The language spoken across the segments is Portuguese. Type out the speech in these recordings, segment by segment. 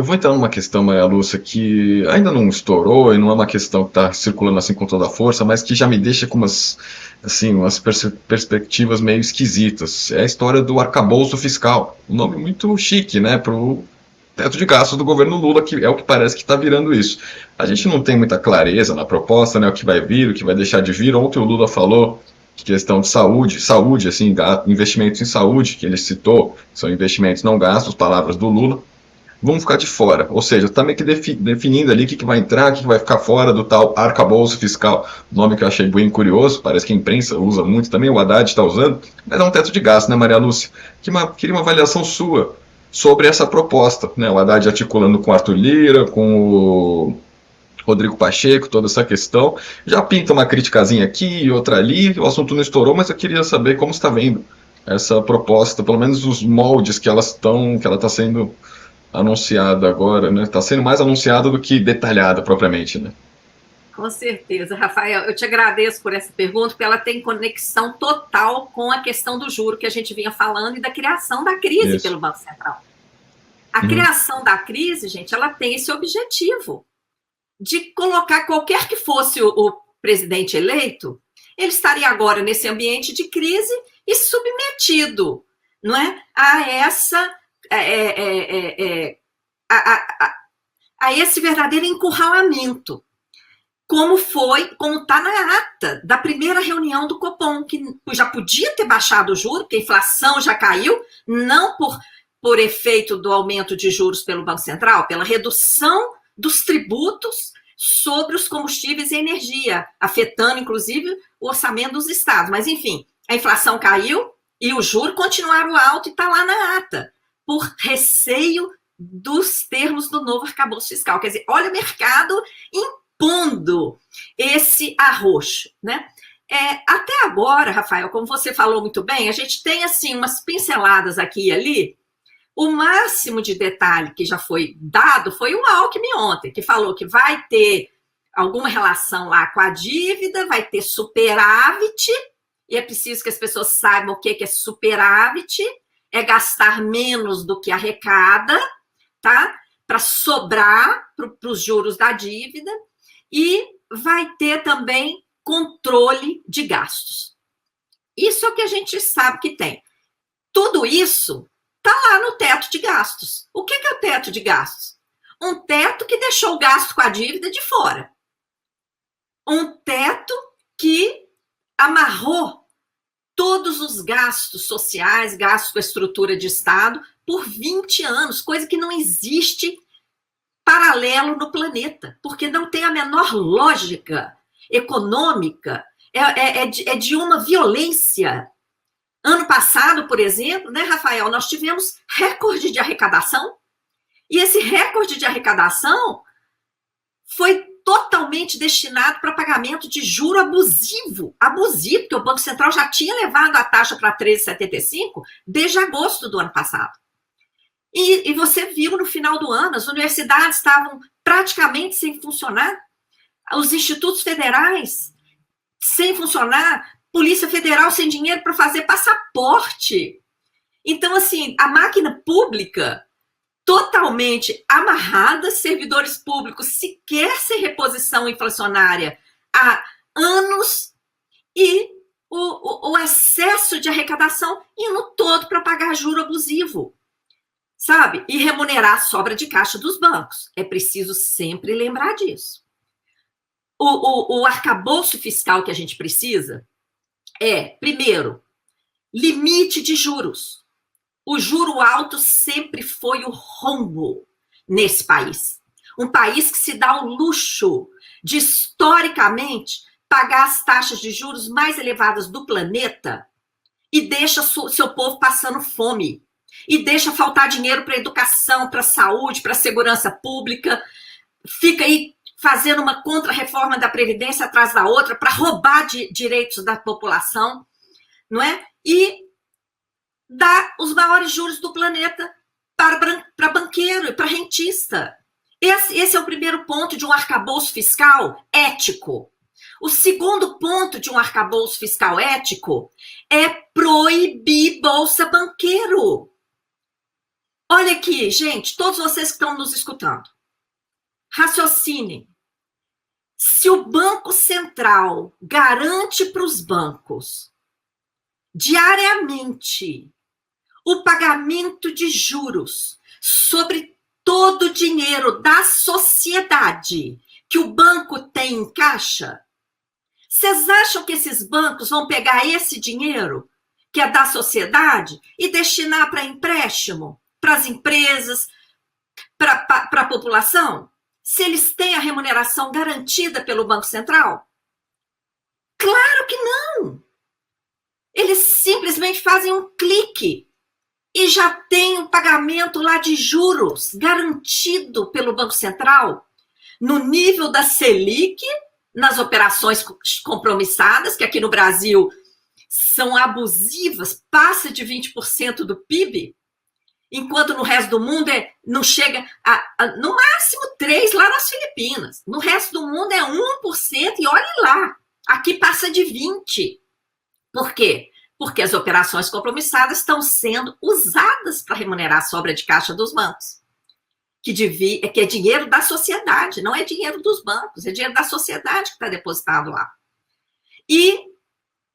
Eu vou entrar numa questão, Maria Lúcia, que ainda não estourou e não é uma questão que está circulando assim com toda a força, mas que já me deixa com umas perspectivas meio esquisitas. É a história do arcabouço fiscal. Um nome muito chique, né, para o teto de gastos do governo Lula, que é o que parece que está virando isso. A gente não tem muita clareza na proposta, né, o que vai vir, o que vai deixar de vir. Ontem o Lula falou que questão de saúde, assim, investimentos em saúde, que ele citou, são investimentos não gastos, palavras do Lula vão ficar de fora. Ou seja, está meio que definindo ali o que vai entrar, o que vai ficar fora do tal arcabouço fiscal. Nome que eu achei bem curioso, parece que a imprensa usa muito também, o Haddad está usando, mas é um teto de gasto, né, Maria Lúcia? Queria uma avaliação sua sobre essa proposta. Né? O Haddad articulando com o Arthur Lira, com o Rodrigo Pacheco, toda essa questão. Já pinta uma criticazinha aqui e outra ali, o assunto não estourou, mas eu queria saber como está vendo essa proposta, pelo menos os moldes que que ela está sendo anunciada agora, né? Está sendo mais anunciada do que detalhada propriamente, né? Com certeza, Rafael. Eu te agradeço por essa pergunta, porque ela tem conexão total com a questão do juro que a gente vinha falando e da criação da crise Isso. pelo Banco Central. A Uhum. criação da crise, gente, ela tem esse objetivo de colocar qualquer que fosse o presidente eleito, ele estaria agora nesse ambiente de crise e submetido, não é, a essa a esse verdadeiro encurralamento, como está na ata da primeira reunião do Copom, que já podia ter baixado o juro, porque a inflação já caiu, não por efeito do aumento de juros pelo Banco Central, pela redução dos tributos sobre os combustíveis e energia, afetando, inclusive, o orçamento dos estados. Mas, enfim, a inflação caiu e o juro continuaram alto e está lá na ata, por receio dos termos do novo arcabouço fiscal. Quer dizer, olha o mercado impondo esse arroxo, né? Até agora, Rafael, como você falou muito bem, a gente tem, assim, umas pinceladas aqui e ali. O máximo de detalhe que já foi dado foi o Alckmin ontem, que falou que vai ter alguma relação lá com a dívida, vai ter superávit, e é preciso que as pessoas saibam o que é superávit, é gastar menos do que arrecada, tá? Para sobrar para os juros da dívida, e vai ter também controle de gastos. Isso é o que a gente sabe que tem. Tudo isso está lá no teto de gastos. O que é o teto de gastos? Um teto que deixou o gasto com a dívida de fora. Um teto que amarrou todos os gastos sociais, gastos com a estrutura de Estado, por 20 anos, coisa que não existe paralelo no planeta, porque não tem a menor lógica econômica, é de uma violência. Ano passado, por exemplo, né, Rafael, nós tivemos recorde de arrecadação, e esse recorde de arrecadação foi totalmente destinado para pagamento de juro abusivo, porque o Banco Central já tinha levado a taxa para 13,75 desde agosto do ano passado. E você viu no final do ano, as universidades estavam praticamente sem funcionar, os institutos federais sem funcionar, Polícia Federal sem dinheiro para fazer passaporte. Então, assim, a máquina pública totalmente amarrada, servidores públicos sequer sem reposição inflacionária há anos, e o excesso de arrecadação indo todo para pagar juro abusivo, sabe? E remunerar a sobra de caixa dos bancos. É preciso sempre lembrar disso. O arcabouço fiscal que a gente precisa primeiro, limite de juros. O juro alto sempre foi o rombo nesse país. Um país que se dá o luxo de, historicamente, pagar as taxas de juros mais elevadas do planeta e deixa seu povo passando fome. E deixa faltar dinheiro para educação, para saúde, para segurança pública. Fica aí fazendo uma contra-reforma da Previdência atrás da outra para roubar direitos da população, não é? E dá os maiores juros do planeta para banqueiro e para rentista. Esse é o primeiro ponto de um arcabouço fiscal ético. O segundo ponto de um arcabouço fiscal ético é proibir bolsa banqueiro. Olha aqui, gente, todos vocês que estão nos escutando, raciocinem. Se o Banco Central garante para os bancos diariamente o pagamento de juros sobre todo o dinheiro da sociedade que o banco tem em caixa, vocês acham que esses bancos vão pegar esse dinheiro, que é da sociedade, e destinar para empréstimo, para as empresas, para a população? Se eles têm a remuneração garantida pelo Banco Central? Claro que não! Eles simplesmente fazem um clique e já tem um pagamento lá de juros garantido pelo Banco Central no nível da Selic, nas operações compromissadas, que aqui no Brasil são abusivas, passa de 20% do PIB, enquanto no resto do mundo não chega no máximo 3% lá nas Filipinas. No resto do mundo é 1% e olhe lá, aqui passa de 20%. Por quê? Porque as operações compromissadas estão sendo usadas para remunerar a sobra de caixa dos bancos, que é dinheiro da sociedade, não é dinheiro dos bancos, é dinheiro da sociedade que está depositado lá. E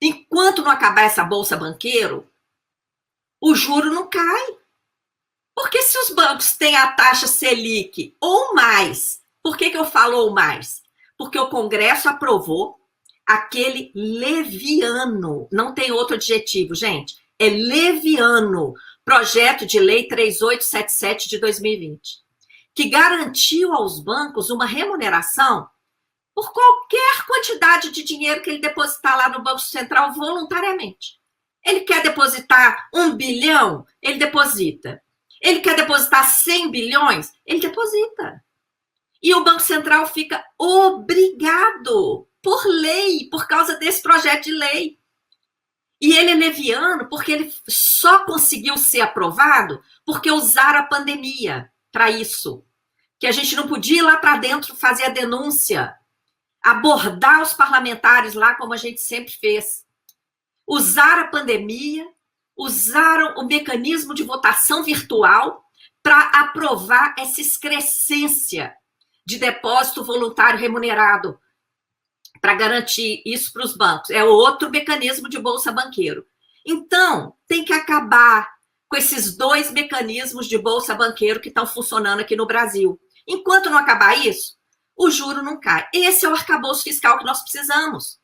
enquanto não acabar essa bolsa banqueiro, o juro não cai. Porque se os bancos têm a taxa Selic ou mais, por que eu falo ou mais? Porque o Congresso aprovou aquele leviano, não tem outro adjetivo, gente, é leviano, projeto de lei 3877 de 2020, que garantiu aos bancos uma remuneração por qualquer quantidade de dinheiro que ele depositar lá no Banco Central voluntariamente. Ele quer depositar 1 bilhão, ele deposita. Ele quer depositar 100 bilhões, ele deposita. E o Banco Central fica obrigado, por lei, por causa desse projeto de lei. E ele é leviano porque ele só conseguiu ser aprovado porque usaram a pandemia para isso. Que a gente não podia ir lá para dentro fazer a denúncia, abordar os parlamentares lá como a gente sempre fez. Usaram a pandemia, usaram o mecanismo de votação virtual para aprovar essa excrescência de depósito voluntário remunerado, para garantir isso para os bancos. É outro mecanismo de bolsa banqueiro. Então, tem que acabar com esses dois mecanismos de bolsa banqueiro que estão funcionando aqui no Brasil. Enquanto não acabar isso, o juro não cai. Esse é o arcabouço fiscal que nós precisamos.